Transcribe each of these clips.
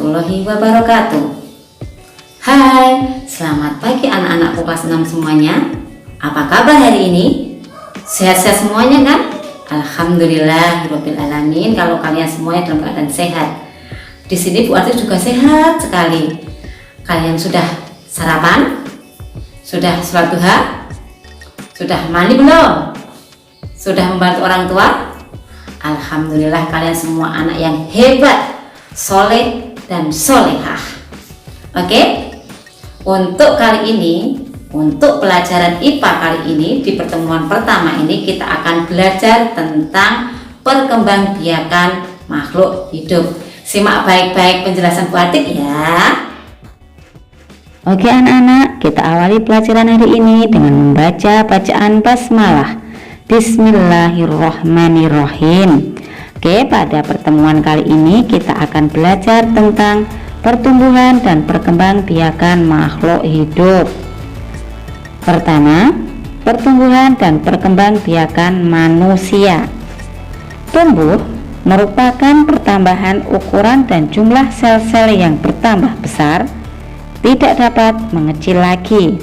warahmatullahi wabarakatuh. Hai, selamat pagi anak-anakku kelas 6 semuanya. Apa kabar hari ini? Sehat-sehat semuanya kan? Alhamdulillahirabbil alamin. Kalau kalian semuanya dalam keadaan sehat. Di sini Bu Arti juga sehat sekali. Kalian sudah sarapan? Sudah sholat duha? Sudah mandi belum? Sudah membantu orang tua? Alhamdulillah, kalian semua anak yang hebat, soleh dan solehah. Oke, untuk kali ini, untuk pelajaran IPA kali ini, di pertemuan pertama ini kita akan belajar tentang perkembangbiakan makhluk hidup. Simak baik-baik penjelasan Bu Atik ya. Oke anak-anak, kita awali pelajaran hari ini dengan membaca bacaan basmalah. Bismillahirrohmanirrohim. Oke, pada pertemuan kali ini kita akan belajar tentang pertumbuhan dan perkembangbiakan makhluk hidup. Pertama, pertumbuhan dan perkembangbiakan manusia. Tumbuh merupakan pertambahan ukuran dan jumlah sel-sel yang bertambah besar, tidak dapat mengecil lagi.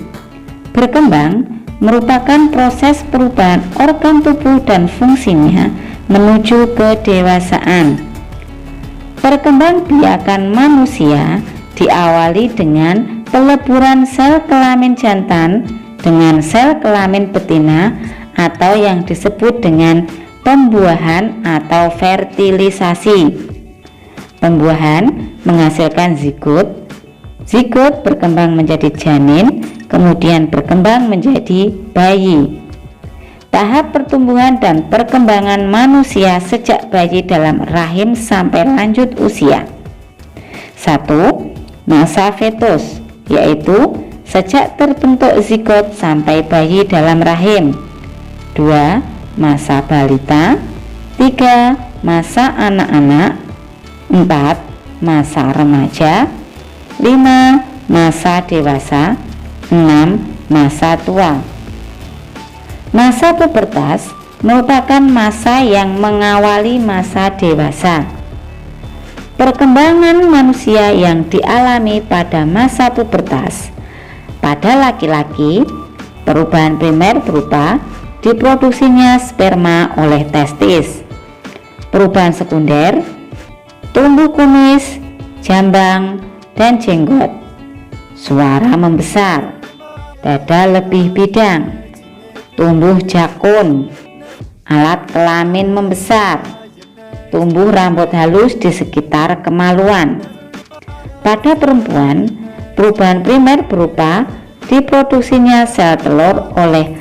Berkembang merupakan proses perubahan organ tubuh dan fungsinya menuju kedewasaan. Perkembangbiakan manusia diawali dengan peleburan sel kelamin jantan dengan sel kelamin betina atau yang disebut dengan pembuahan atau fertilisasi. Pembuahan menghasilkan zigot. Zigot berkembang menjadi janin, kemudian berkembang menjadi bayi. Tahap pertumbuhan dan perkembangan manusia sejak bayi dalam rahim sampai lanjut usia. 1. Masa fetus, yaitu sejak terbentuk zigot sampai bayi dalam rahim. 2. Masa balita. 3. Masa anak-anak. 4. Masa remaja. 5. Masa dewasa. 6. Masa tua. Masa pubertas merupakan masa yang mengawali masa dewasa. Perkembangan manusia yang dialami pada masa pubertas. Pada laki-laki, perubahan primer berupa diproduksinya sperma oleh testis. Perubahan sekunder, tumbuh kumis, jambang, dan jenggot. Suara membesar, dada lebih bidang, tumbuh jakun, alat kelamin membesar, tumbuh rambut halus di sekitar kemaluan. Pada perempuan, perubahan primer berupa diproduksinya sel telur oleh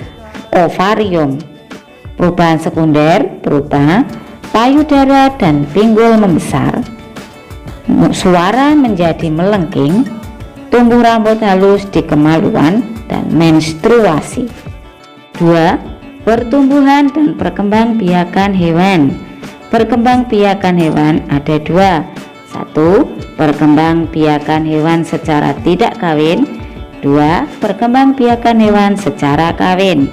ovarium. Perubahan sekunder berupa payudara dan pinggul membesar, suara menjadi melengking, tumbuh rambut halus di kemaluan, dan menstruasi. 2. Pertumbuhan dan perkembangbiakan hewan. Perkembangbiakan hewan ada 2. 1. Perkembangbiakan hewan secara tidak kawin. 2. Perkembangbiakan hewan secara kawin.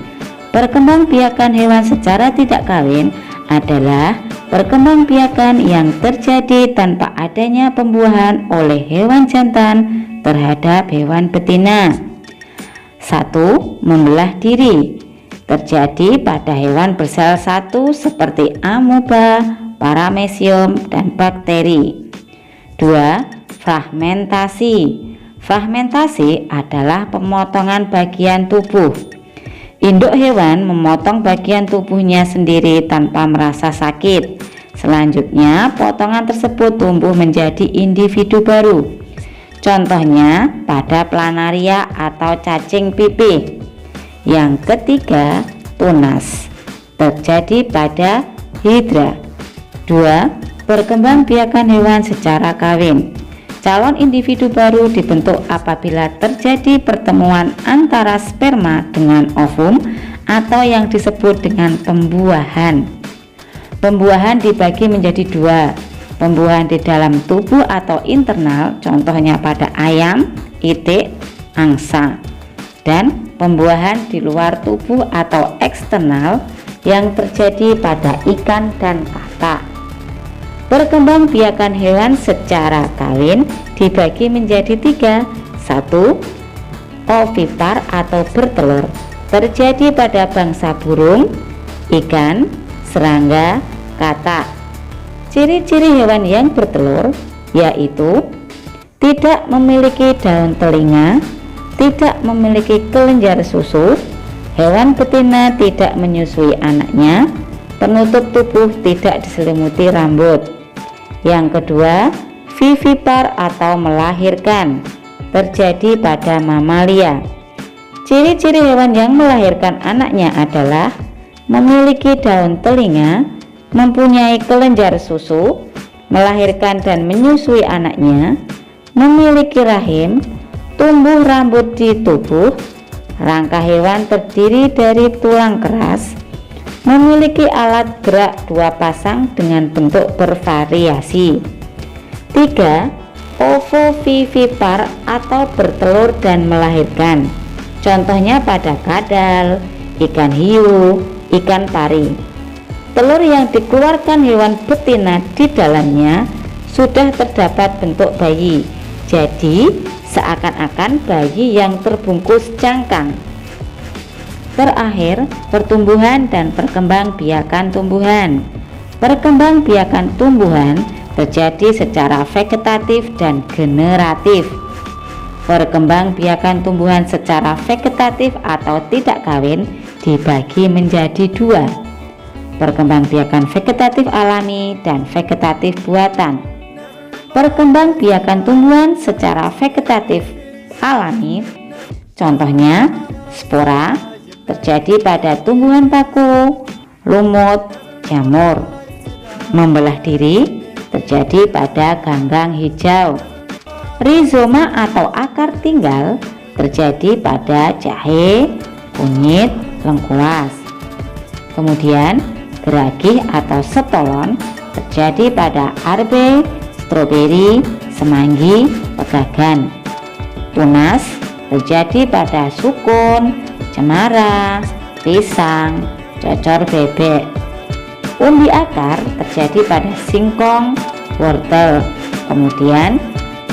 Perkembangbiakan hewan secara tidak kawin adalah perkembangbiakan yang terjadi tanpa adanya pembuahan oleh hewan jantan terhadap hewan betina. 1. Membelah diri terjadi pada hewan bersel satu seperti amoeba, paramecium, dan bakteri. 2. Fragmentasi. Fragmentasi adalah pemotongan bagian tubuh. Induk hewan memotong bagian tubuhnya sendiri tanpa merasa sakit. Selanjutnya, potongan tersebut tumbuh menjadi individu baru. Contohnya pada planaria atau cacing pipih. Yang ketiga, tunas terjadi pada hidra. 2. Perkembangbiakan hewan secara kawin. Calon individu baru dibentuk apabila terjadi pertemuan antara sperma dengan ovum atau yang disebut dengan pembuahan. Pembuahan dibagi menjadi 2. Pembuahan di dalam tubuh atau internal, contohnya pada ayam, itik, angsa. Dan pembuahan di luar tubuh atau eksternal yang terjadi pada ikan dan katak. Perkembangbiakan hewan secara kawin dibagi menjadi 3. 1. Ovipar atau bertelur, terjadi pada bangsa burung, ikan, serangga, katak. Ciri-ciri hewan yang bertelur yaitu tidak memiliki daun telinga, tidak memiliki kelenjar susu, hewan betina tidak menyusui anaknya, penutup tubuh tidak diselimuti rambut. Yang kedua, vivipar atau melahirkan, terjadi pada mamalia. Ciri-ciri hewan yang melahirkan anaknya adalah memiliki daun telinga, mempunyai kelenjar susu, melahirkan dan menyusui anaknya, memiliki rahim, tumbuh rambut di tubuh, rangka hewan terdiri dari tulang keras, memiliki alat gerak 2 pasang dengan bentuk bervariasi. 3. Ovovivipar atau bertelur dan melahirkan, contohnya pada kadal, ikan hiu, ikan pari. Telur yang dikeluarkan hewan betina di dalamnya sudah terdapat bentuk bayi, jadi seakan-akan bayi yang terbungkus cangkang. Terakhir, pertumbuhan dan perkembangbiakan tumbuhan. Perkembangbiakan tumbuhan terjadi secara vegetatif dan generatif. Perkembangbiakan tumbuhan secara vegetatif atau tidak kawin dibagi menjadi 2. Perkembangbiakan vegetatif alami dan vegetatif buatan. Perkembangbiakan tumbuhan secara vegetatif alami, contohnya spora, terjadi pada tumbuhan baku, lumut, jamur. Membelah diri terjadi pada ganggang hijau. Rizoma atau akar tinggal terjadi pada jahe, kunyit, lengkuas. Kemudian geragih atau setolon terjadi pada arbe, stroberi, semanggi, pegagan. Tunas terjadi pada sukun, cemara, pisang, cocor bebek. Umbi akar terjadi pada singkong, wortel. Kemudian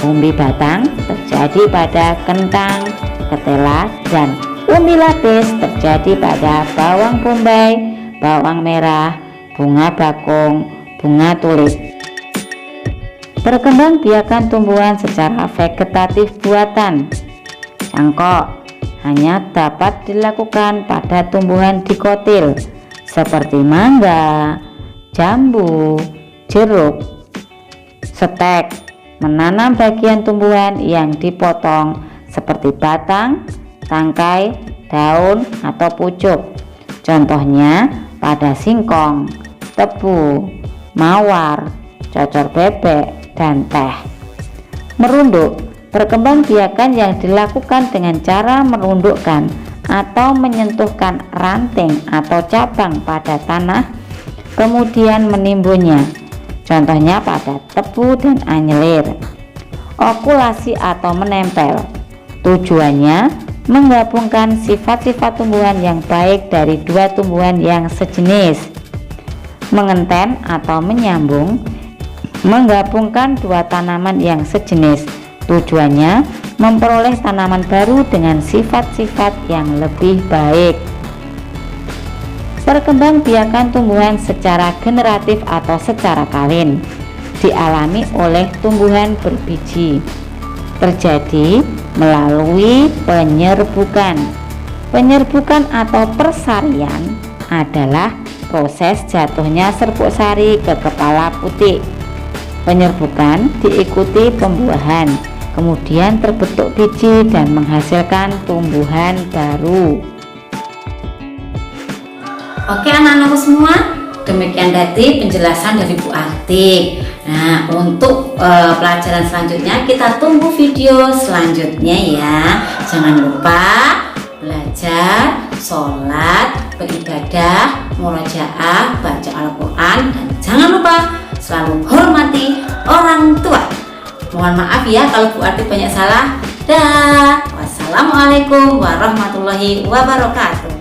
umbi batang terjadi pada kentang, ketela, dan umbi lapis terjadi pada bawang bombay, bawang merah, bunga bakung, bunga tulip. Perkembangbiakan tumbuhan secara vegetatif buatan. Cangkok hanya dapat dilakukan pada tumbuhan dikotil seperti mangga, jambu, jeruk. Stek menanam bagian tumbuhan yang dipotong seperti batang, tangkai, daun, atau pucuk. Contohnya pada singkong, tebu, mawar, cocor bebek, dan teh. Merunduk, perkembangbiakan yang dilakukan dengan cara merundukkan atau menyentuhkan ranting atau cabang pada tanah, kemudian menimbunnya. Contohnya pada tebu dan anyelir. Okulasi atau menempel, tujuannya menggabungkan sifat-sifat tumbuhan yang baik dari 2 tumbuhan yang sejenis. Mengenten atau menyambung, menggabungkan 2 tanaman yang sejenis. Tujuannya memperoleh tanaman baru dengan sifat-sifat yang lebih baik. Perkembangbiakan tumbuhan secara generatif atau secara kawin dialami oleh tumbuhan berbiji, terjadi melalui penyerbukan. Penyerbukan atau persarian adalah proses jatuhnya serbuk sari ke kepala putik. Penyerbukan diikuti pembuahan, kemudian terbentuk biji dan menghasilkan tumbuhan baru. Oke anak-anakku semua, demikian tadi penjelasan dari Bu Artik. Nah, untuk pelajaran selanjutnya kita tunggu video selanjutnya ya. Jangan lupa belajar, sholat, beribadah, murojaah, baca Al-Quran, dan jangan lupa selalu hormati orang tua. Mohon maaf ya kalau Bu Artik banyak salah. Dah. Wassalamualaikum warahmatullahi wabarakatuh.